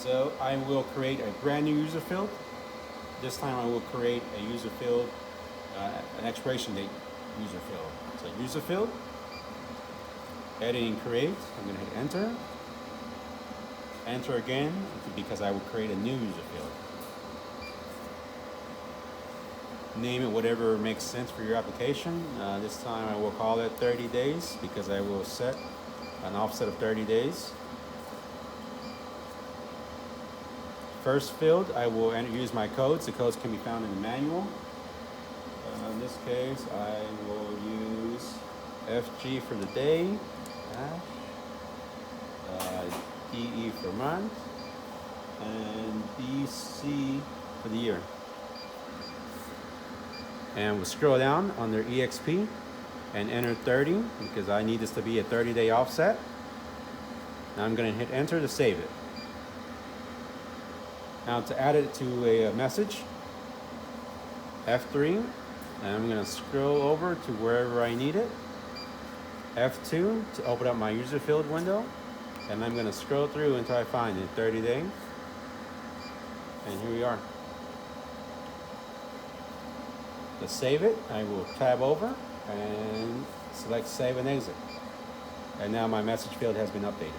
So I will create a brand new user field. This time I will create a user field, an expiration date user field. So user field, edit and create. I'm going to hit enter. Enter again because I will create a new user field. Name it whatever makes sense for your application. This time I will call it 30 days because I will set an offset of 30 days. First field, I will use my codes. The codes can be found in the manual. In this case, I will use FG for the day, DE for month, and BC for the year. And we'll scroll down under EXP and enter 30 because I need this to be a 30-day offset. Now I'm going to hit enter to save it. Now to add it to a message, F3, and I'm going to scroll over to wherever I need it. F2 to open up my user field window, and I'm going to scroll through until I find it, 30 day. And here we are. To save it, I will tab over and select save and exit. And now my message field has been updated.